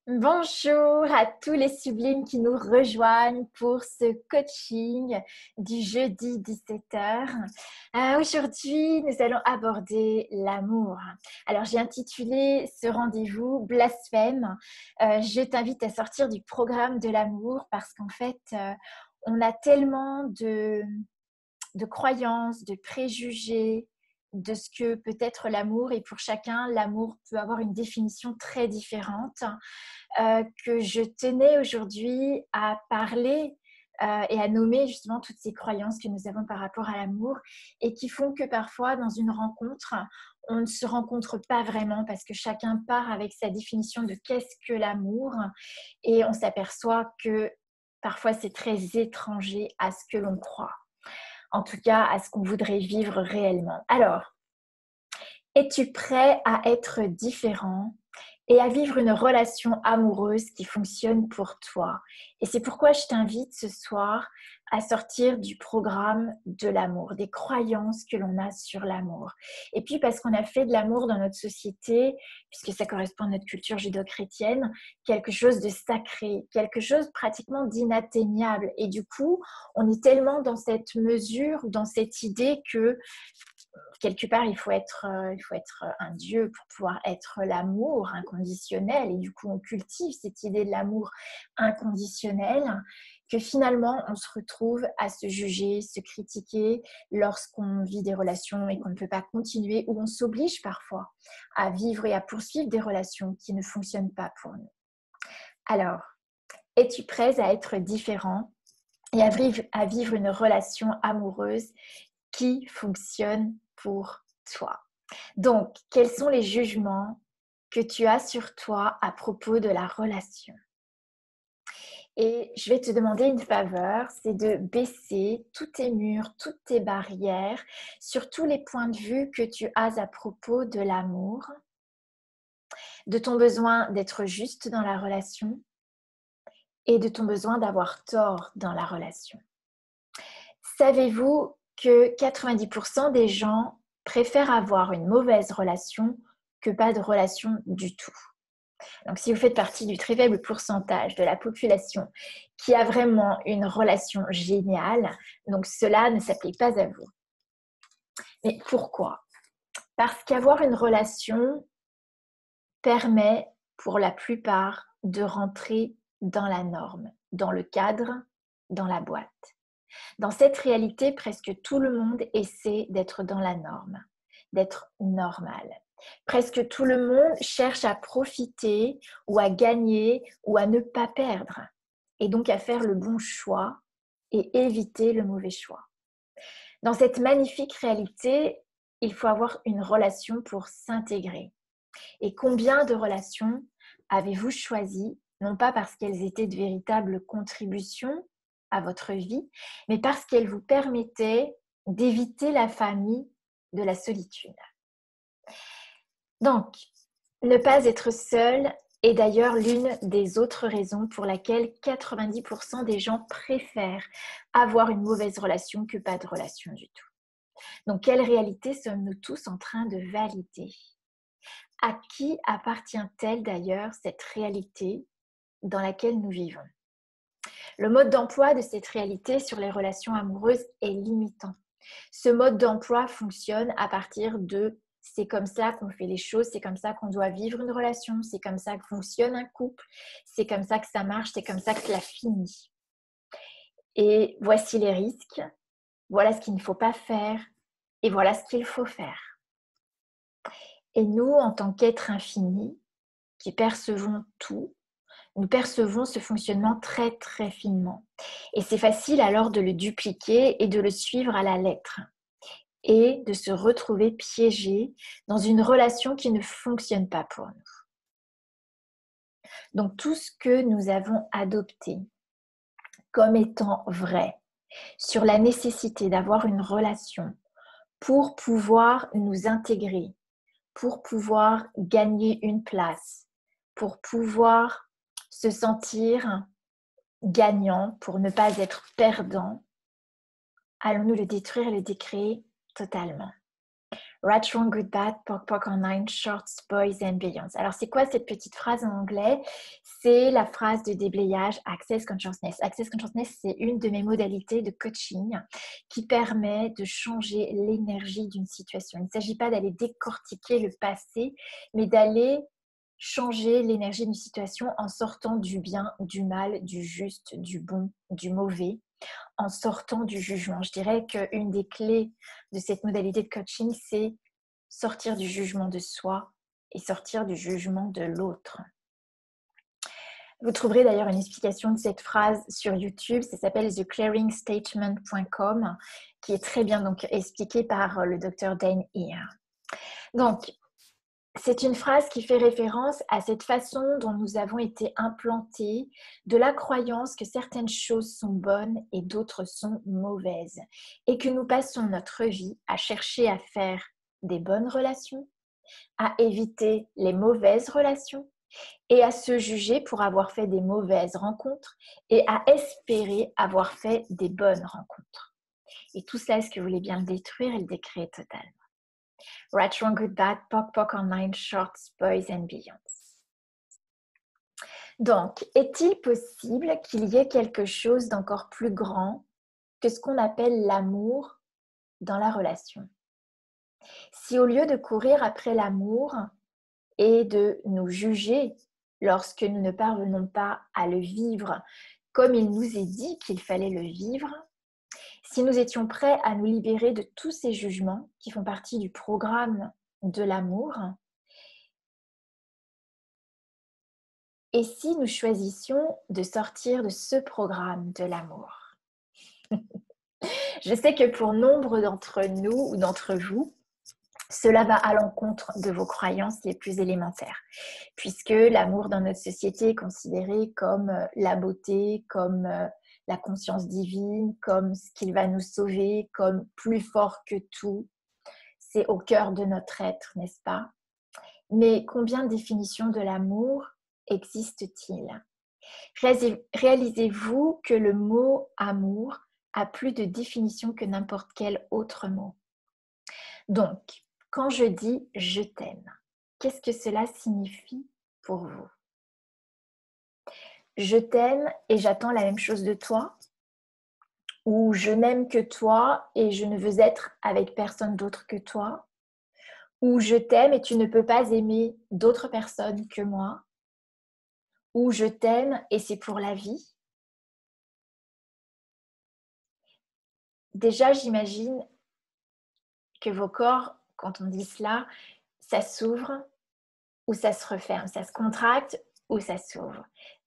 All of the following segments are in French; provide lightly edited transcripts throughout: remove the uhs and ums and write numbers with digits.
Bonjour à tous les sublimes qui nous rejoignent pour ce coaching du jeudi 17h. Aujourd'hui, nous allons aborder l'amour. Alors, j'ai intitulé ce rendez-vous Blasphème. Je t'invite à sortir du programme de l'amour parce qu'en fait, on a tellement de croyances, de préjugés, de ce que peut être l'amour. Et pour chacun, l'amour peut avoir une définition très différente. Que je tenais aujourd'hui à parler et à nommer justement toutes ces croyances que nous avons par rapport à l'amour et qui font que parfois dans une rencontre, on ne se rencontre pas vraiment parce que chacun part avec sa définition de qu'est-ce que l'amour et on s'aperçoit que parfois c'est très étranger à ce que l'on croit, en tout cas à ce qu'on voudrait vivre réellement. Alors, es-tu prêt à être différent et à vivre une relation amoureuse qui fonctionne pour toi? Et c'est pourquoi je t'invite ce soir à sortir du programme de l'amour, des croyances que l'on a sur l'amour. Et puis parce qu'on a fait de l'amour dans notre société, puisque ça correspond à notre culture judéo-chrétienne, quelque chose de sacré, quelque chose pratiquement d'inatteignable. Et du coup, on est tellement dans cette mesure, dans cette idée que quelque part, il faut être un Dieu pour pouvoir être l'amour inconditionnel. Et du coup, on cultive cette idée de l'amour inconditionnel que finalement, on se retrouve à se juger, se critiquer lorsqu'on vit des relations et qu'on ne peut pas continuer, ou on s'oblige parfois à vivre et à poursuivre des relations qui ne fonctionnent pas pour nous. Alors, es-tu prête à être différent et à vivre une relation amoureuse qui fonctionne pour toi? Donc, quels sont les jugements que tu as sur toi à propos de la relation? Et je vais te demander une faveur, c'est de baisser tous tes murs, toutes tes barrières sur tous les points de vue que tu as à propos de l'amour, de ton besoin d'être juste dans la relation et de ton besoin d'avoir tort dans la relation. Savez-vous que 90% des gens préfèrent avoir une mauvaise relation que pas de relation du tout? Donc, si vous faites partie du très faible pourcentage de la population qui a vraiment une relation géniale, donc cela ne s'applique pas à vous. Mais pourquoi? Parce qu'avoir une relation permet pour la plupart de rentrer dans la norme, dans le cadre, dans la boîte. Dans cette réalité, presque tout le monde essaie d'être dans la norme, d'être normal. Presque tout le monde cherche à profiter ou à gagner ou à ne pas perdre, et donc à faire le bon choix et éviter le mauvais choix. Dans cette magnifique réalité, il faut avoir une relation pour s'intégrer. Et combien de relations avez-vous choisi, non pas parce qu'elles étaient de véritables contributions à votre vie, mais parce qu'elles vous permettaient d'éviter la famille de la solitude? Donc, ne pas être seul est d'ailleurs l'une des autres raisons pour laquelle 90% des gens préfèrent avoir une mauvaise relation que pas de relation du tout. Donc, quelle réalité sommes-nous tous en train de valider? À qui appartient-elle d'ailleurs cette réalité dans laquelle nous vivons? Le mode d'emploi de cette réalité sur les relations amoureuses est limitant. Ce mode d'emploi fonctionne à partir de c'est comme ça qu'on fait les choses, c'est comme ça qu'on doit vivre une relation, c'est comme ça que fonctionne un couple, c'est comme ça que ça marche, c'est comme ça que cela finit. Et voici les risques, voilà ce qu'il ne faut pas faire et voilà ce qu'il faut faire. Et nous, en tant qu'êtres infinis, qui percevons tout, nous percevons ce fonctionnement très très finement. Et c'est facile alors de le dupliquer et de le suivre à la lettre et de se retrouver piégé dans une relation qui ne fonctionne pas pour nous. Donc tout ce que nous avons adopté comme étant vrai sur la nécessité d'avoir une relation pour pouvoir nous intégrer, pour pouvoir gagner une place, pour pouvoir se sentir gagnant, pour ne pas être perdant, allons-nous le détruire et le décréer totalement? Right, wrong, good, bad, POC, POC online, shorts, boys and beyonds. Alors, c'est quoi cette petite phrase en anglais? C'est la phrase de déblayage Access Consciousness. Access Consciousness, c'est une de mes modalités de coaching qui permet de changer l'énergie d'une situation. Il ne s'agit pas d'aller décortiquer le passé, mais d'aller changer l'énergie d'une situation en sortant du bien, du mal, du juste, du bon, du mauvais, en sortant du jugement. Je dirais qu'une des clés de cette modalité de coaching, c'est sortir du jugement de soi et sortir du jugement de l'autre. Vous trouverez d'ailleurs une explication de cette phrase sur YouTube, ça s'appelle theclearingstatement.com, qui est très bien donc expliquée par le docteur Dain Heer. Donc, c'est une phrase qui fait référence à cette façon dont nous avons été implantés, de la croyance que certaines choses sont bonnes et d'autres sont mauvaises, et que nous passons notre vie à chercher à faire des bonnes relations, à éviter les mauvaises relations, et à se juger pour avoir fait des mauvaises rencontres, et à espérer avoir fait des bonnes rencontres. Et tout cela, est-ce que vous voulez bien le détruire et le décréer totalement? Right, wrong, good, bad, POC, POC online, shorts, boys and beyonds. Donc, est-il possible qu'il y ait quelque chose d'encore plus grand que ce qu'on appelle l'amour dans la relation? Si au lieu de courir après l'amour et de nous juger lorsque nous ne parvenons pas à le vivre comme il nous est dit qu'il fallait le vivre, si nous étions prêts à nous libérer de tous ces jugements qui font partie du programme de l'amour, et si nous choisissions de sortir de ce programme de l'amour? Je sais que pour nombre d'entre nous ou d'entre vous, cela va à l'encontre de vos croyances les plus élémentaires, puisque l'amour dans notre société est considéré comme la beauté, comme la conscience divine, comme ce qui va nous sauver, comme plus fort que tout. C'est au cœur de notre être, n'est-ce pas? Mais combien de définitions de l'amour existe-t-il? Réalisez-vous que le mot amour a plus de définition que n'importe quel autre mot. Donc, quand je dis « je t'aime », qu'est-ce que cela signifie pour vous? Je t'aime et j'attends la même chose de toi? Ou je n'aime que toi et je ne veux être avec personne d'autre que toi? Ou je t'aime et tu ne peux pas aimer d'autres personnes que moi? Ou je t'aime et c'est pour la vie? Déjà, j'imagine que vos corps, quand on dit cela, ça s'ouvre ou ça se referme, ça se contracte ou ça s'ouvre.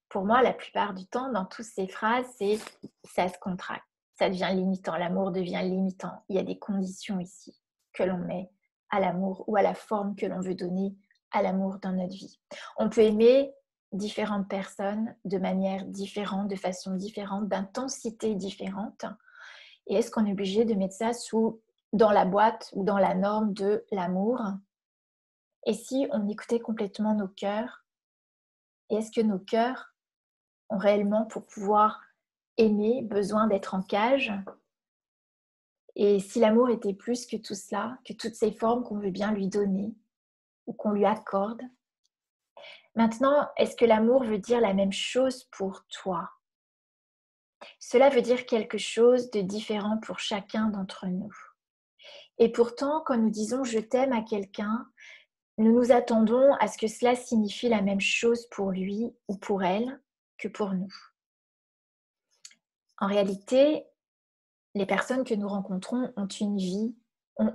Pour moi, la plupart du temps, dans toutes ces phrases, c'est ça se contracte, ça devient limitant, l'amour devient limitant. Il y a des conditions ici que l'on met à l'amour ou à la forme que l'on veut donner à l'amour dans notre vie. On peut aimer différentes personnes de manière différente, de façon différente, d'intensité différente. Et est-ce qu'on est obligé de mettre ça dans la boîte ou dans la norme de l'amour? Et si on écoutait complètement nos cœurs? Et est-ce que nos cœurs ont réellement, pour pouvoir aimer, besoin d'être en cage? Et si l'amour était plus que tout cela, que toutes ces formes qu'on veut bien lui donner ou qu'on lui accorde? Maintenant, est-ce que l'amour veut dire la même chose pour toi? Cela veut dire quelque chose de différent pour chacun d'entre nous. Et pourtant, quand nous disons « je t'aime » à quelqu'un, nous nous attendons à ce que cela signifie la même chose pour lui ou pour elle que pour nous. En réalité, les personnes que nous rencontrons ont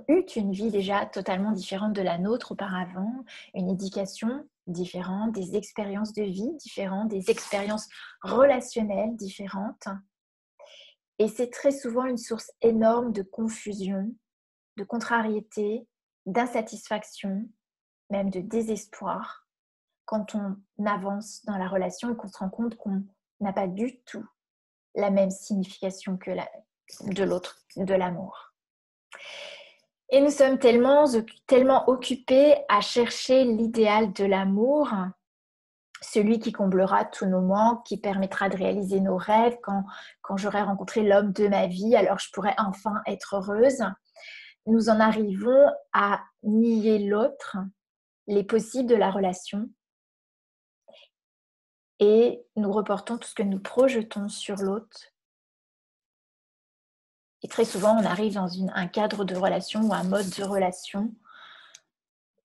eu une vie déjà totalement différente de la nôtre auparavant, une éducation différente, des expériences de vie différentes, des expériences relationnelles différentes. Et c'est très souvent une source énorme de confusion, de contrariété, d'insatisfaction, même de désespoir, quand on avance dans la relation et qu'on se rend compte qu'on n'a pas du tout la même signification que de l'autre, de l'amour. Et nous sommes tellement occupés à chercher l'idéal de l'amour, celui qui comblera tous nos manques, qui permettra de réaliser nos rêves. Quand j'aurai rencontré l'homme de ma vie, alors je pourrai enfin être heureuse. nous en arrivons à nier l'autre, les possibles de la relation, et nous reportons tout ce que nous projetons sur l'autre. Et très souvent, on arrive dans un cadre de relation ou un mode de relation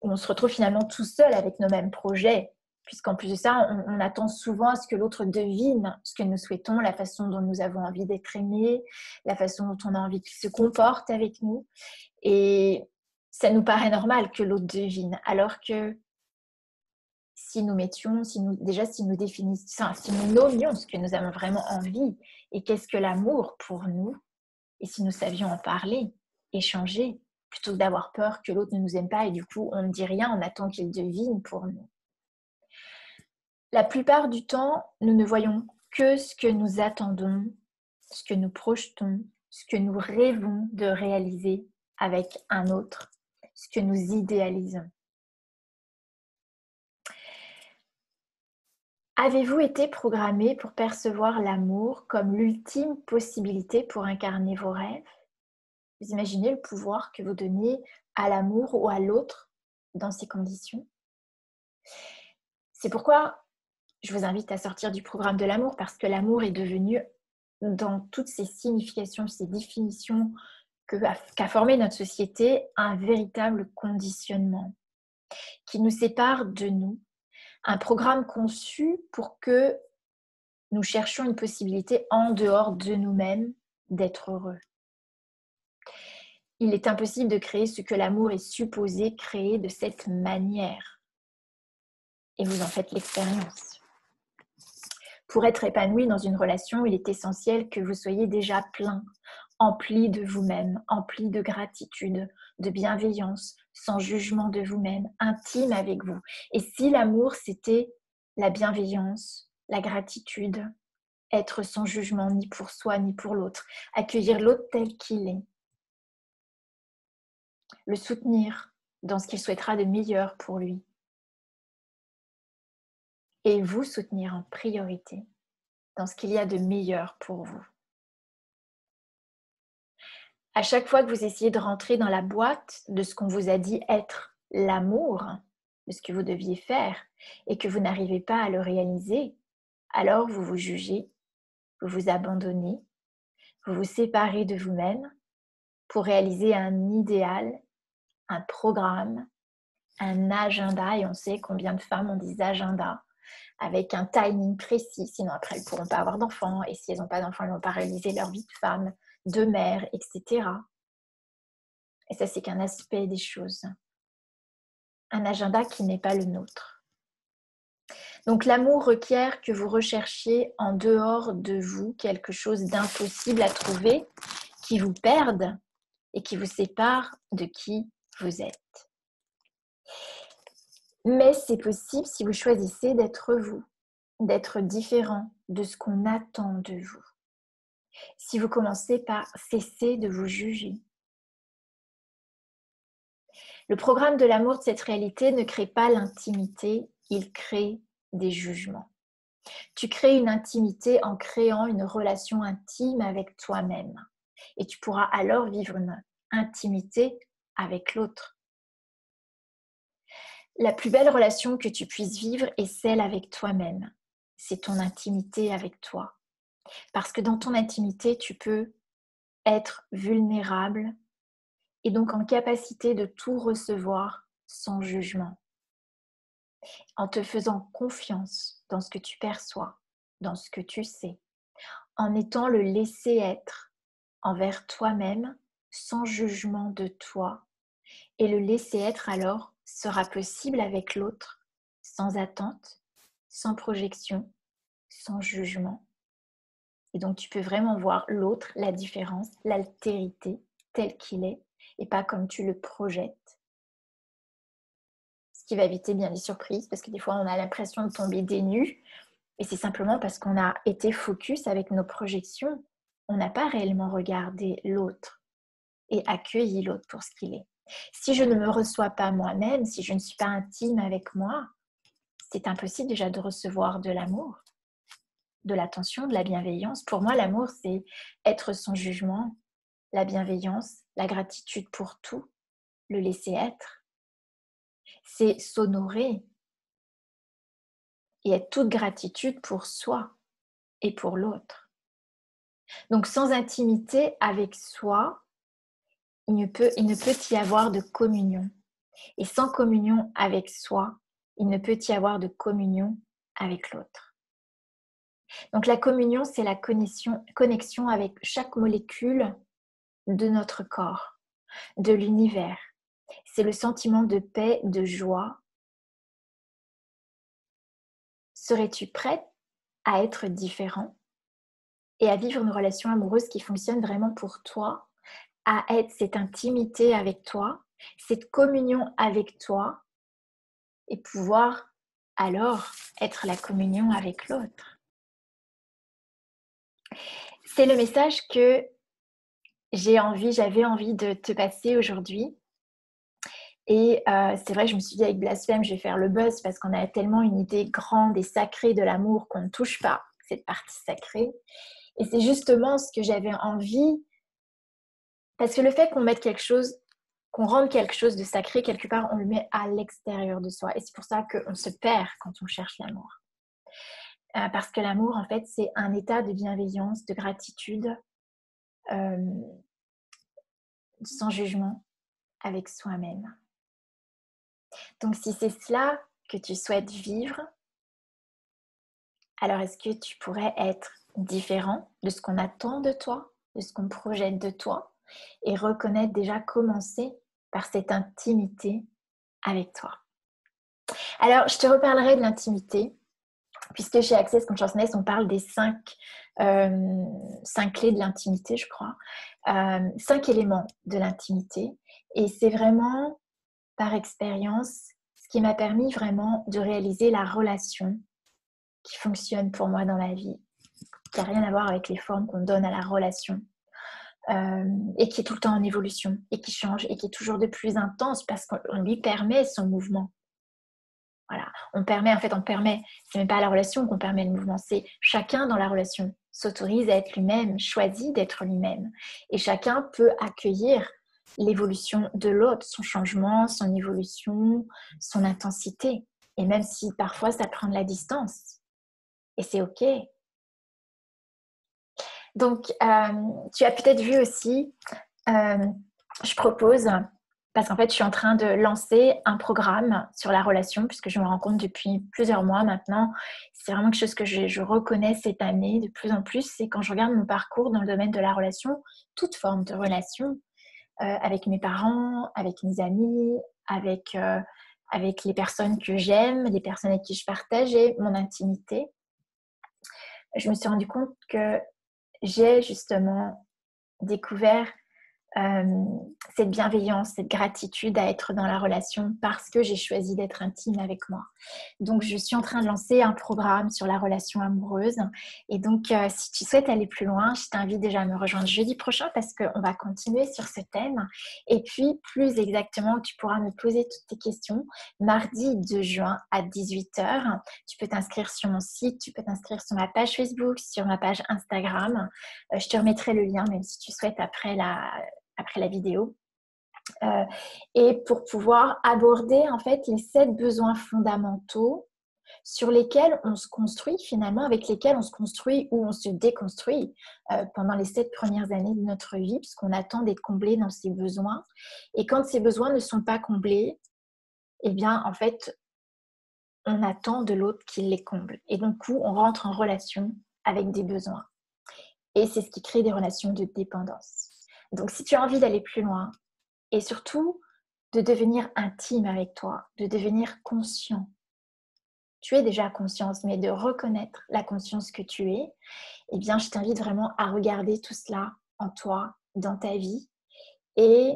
où on se retrouve finalement tout seul avec nos mêmes projets, puisqu'en plus de ça, on attend souvent à ce que l'autre devine ce que nous souhaitons, la façon dont nous avons envie d'être aimés, la façon dont on a envie qu'il se comporte avec nous. Et ça nous paraît normal que l'autre devine, alors que si nous mettions, si nous définissions, si nous nommions ce que nous avons vraiment envie et qu'est-ce que l'amour pour nous, et si nous savions en parler, échanger, plutôt que d'avoir peur que l'autre ne nous aime pas et du coup on ne dit rien, on attend qu'il devine pour nous. La plupart du temps, nous ne voyons que ce que nous attendons, ce que nous projetons, ce que nous rêvons de réaliser avec un autre, ce que nous idéalisons. Avez-vous été programmé pour percevoir l'amour comme l'ultime possibilité pour incarner vos rêves ? Vous imaginez le pouvoir que vous donnez à l'amour ou à l'autre dans ces conditions ? C'est pourquoi je vous invite à sortir du programme de l'amour, parce que l'amour est devenu, dans toutes ses significations, ses définitions qu'a formé notre société, un véritable conditionnement qui nous sépare de nous. Un programme conçu pour que nous cherchions une possibilité en dehors de nous-mêmes d'être heureux. Il est impossible de créer ce que l'amour est supposé créer de cette manière. Et vous en faites l'expérience. Pour être épanoui dans une relation, il est essentiel que vous soyez déjà plein, empli de vous-même, empli de gratitude, de bienveillance, sans jugement de vous-même, intime avec vous. Et si l'amour, c'était la bienveillance, la gratitude, être sans jugement ni pour soi ni pour l'autre, accueillir l'autre tel qu'il est, le soutenir dans ce qu'il souhaitera de meilleur pour lui, et vous soutenir en priorité dans ce qu'il y a de meilleur pour vous. À chaque fois que vous essayez de rentrer dans la boîte de ce qu'on vous a dit être l'amour, de ce que vous deviez faire, et que vous n'arrivez pas à le réaliser, alors vous vous jugez, vous vous abandonnez, vous vous séparez de vous-même pour réaliser un idéal, un programme, un agenda, et on sait combien de femmes ont des agendas avec un timing précis, sinon après elles ne pourront pas avoir d'enfants, et si elles n'ont pas d'enfants, elles ne vont pas réaliser leur vie de femme, de mère, etc. Et ça, c'est qu'un aspect des choses. Un agenda qui n'est pas le nôtre. Donc l'amour requiert que vous recherchiez en dehors de vous quelque chose d'impossible à trouver, qui vous perde et qui vous sépare de qui vous êtes. Mais c'est possible si vous choisissez d'être vous, d'être différent de ce qu'on attend de vous. Si vous commencez par cesser de vous juger. Le programme de l'amour de cette réalité ne crée pas l'intimité, il crée des jugements. Tu crées une intimité en créant une relation intime avec toi-même. Et tu pourras alors vivre une intimité avec l'autre. La plus belle relation que tu puisses vivre est celle avec toi-même. C'est ton intimité avec toi. Parce que dans ton intimité, tu peux être vulnérable et donc en capacité de tout recevoir sans jugement. En te faisant confiance dans ce que tu perçois, dans ce que tu sais. En étant le laisser-être envers toi-même, sans jugement de toi. Et le laisser-être alors sera possible avec l'autre, sans attente, sans projection, sans jugement. Et donc tu peux vraiment voir l'autre, la différence, l'altérité tel qu'il est, et pas comme tu le projettes. Ce qui va éviter bien les surprises, parce que des fois on a l'impression de tomber des nues, et c'est simplement parce qu'on a été focus avec nos projections. On n'a pas réellement regardé l'autre et accueilli l'autre pour ce qu'il est. Si je ne me reçois pas moi-même, si je ne suis pas intime avec moi, c'est impossible déjà de recevoir de l'amour, de l'attention, de la bienveillance. Pour moi, l'amour, c'est être sans jugement, la bienveillance, la gratitude pour tout, le laisser être. C'est s'honorer et être toute gratitude pour soi et pour l'autre. Donc sans intimité avec soi, il ne peut y avoir de communion. Et sans communion avec soi, il ne peut y avoir de communion avec l'autre. Donc la communion, c'est la connexion avec chaque molécule de notre corps, de l'univers. C'est le sentiment de paix, de joie. Serais-tu prête à être différent et à vivre une relation amoureuse qui fonctionne vraiment pour toi, à être cette intimité avec toi, cette communion avec toi et pouvoir alors être la communion avec l'autre? C'est le message que j'avais envie de te passer aujourd'hui. Et c'est vrai, je me suis dit avec Blasphème, je vais faire le buzz parce qu'on a tellement une idée grande et sacrée de l'amour qu'on ne touche pas cette partie sacrée. Et c'est justement ce que j'avais envie, parce que le fait qu'on mette quelque chose, qu'on rende quelque chose de sacré, quelque part, on le met à l'extérieur de soi. Et c'est pour ça qu'on se perd quand on cherche l'amour. Parce que l'amour, en fait, c'est un état de bienveillance, de gratitude, sans jugement, avec soi-même. Donc si c'est cela que tu souhaites vivre, alors est-ce que tu pourrais être différent de ce qu'on attend de toi, de ce qu'on projette de toi, et reconnaître déjà, commencer par cette intimité avec toi. Alors je te reparlerai de l'intimité, puisque chez Access Consciousness, on parle des 5 clés de l'intimité, je crois, 5 éléments de l'intimité, et c'est vraiment par expérience ce qui m'a permis vraiment de réaliser la relation qui fonctionne pour moi dans la vie, qui n'a rien à voir avec les formes qu'on donne à la relation, et qui est tout le temps en évolution, et qui change, et qui est toujours de plus intense parce qu'on lui permet son mouvement. Voilà, on permet, c'est même pas à la relation qu'on permet le mouvement, c'est chacun dans la relation s'autorise à être lui-même, choisit d'être lui-même. Et chacun peut accueillir l'évolution de l'autre, son changement, son évolution, son intensité. Et même si parfois ça prend de la distance. Et c'est OK. Donc, tu as peut-être vu aussi, je propose, parce qu'en fait, je suis en train de lancer un programme sur la relation, puisque je me rends compte depuis plusieurs mois maintenant, c'est vraiment quelque chose que je reconnais cette année de plus en plus, c'est quand je regarde mon parcours dans le domaine de la relation, toute forme de relation, avec mes parents, avec mes amis, avec les personnes que j'aime, les personnes avec qui je partageais mon intimité. Je me suis rendu compte que j'ai justement découvert cette bienveillance, cette gratitude à être dans la relation parce que j'ai choisi d'être intime avec moi. Donc, je suis en train de lancer un programme sur la relation amoureuse. Et donc, si tu souhaites aller plus loin, je t'invite déjà à me rejoindre jeudi prochain parce qu'on va continuer sur ce thème. Et puis, plus exactement, tu pourras me poser toutes tes questions mardi 2 juin à 18h. Tu peux t'inscrire sur mon site, tu peux t'inscrire sur ma page Facebook, sur ma page Instagram. Je te remettrai le lien, même si tu souhaites après la vidéo. Et pour pouvoir aborder en fait les 7 besoins fondamentaux sur lesquels on se construit finalement, avec lesquels on se construit ou on se déconstruit pendant les 7 premières années de notre vie, puisqu'on attend d'être comblé dans ces besoins. Et quand ces besoins ne sont pas comblés, eh bien en fait, on attend de l'autre qu'il les comble. Et donc, on rentre en relation avec des besoins. Et c'est ce qui crée des relations de dépendance. Donc, si tu as envie d'aller plus loin, et surtout de devenir intime avec toi, de devenir conscient. Tu es déjà conscience, mais de reconnaître la conscience que tu es, eh bien, je t'invite vraiment à regarder tout cela en toi, dans ta vie, et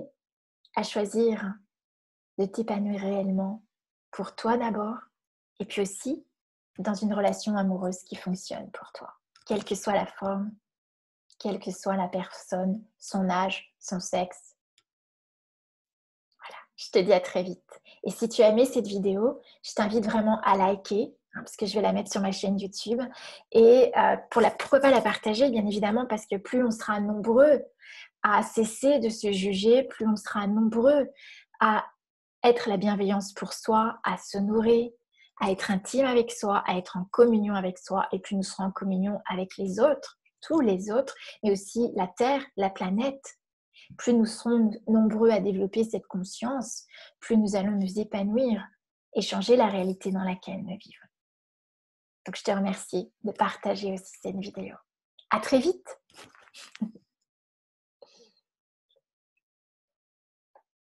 à choisir de t'épanouir réellement pour toi d'abord, et puis aussi dans une relation amoureuse qui fonctionne pour toi, quelle que soit la forme, quelle que soit la personne, son âge, son sexe. Je te dis à très vite. Et si tu as aimé cette vidéo, je t'invite vraiment à liker, parce que je vais la mettre sur ma chaîne YouTube. Et pourquoi pas la partager, bien évidemment, parce que plus on sera nombreux à cesser de se juger, plus on sera nombreux à être la bienveillance pour soi, à s'honorer, à être intime avec soi, à être en communion avec soi, et plus nous serons en communion avec les autres, tous les autres, mais aussi la Terre, la planète. Plus nous serons nombreux à développer cette conscience, plus nous allons nous épanouir et changer la réalité dans laquelle nous vivons. Donc je te remercie de partager aussi cette vidéo. À très vite!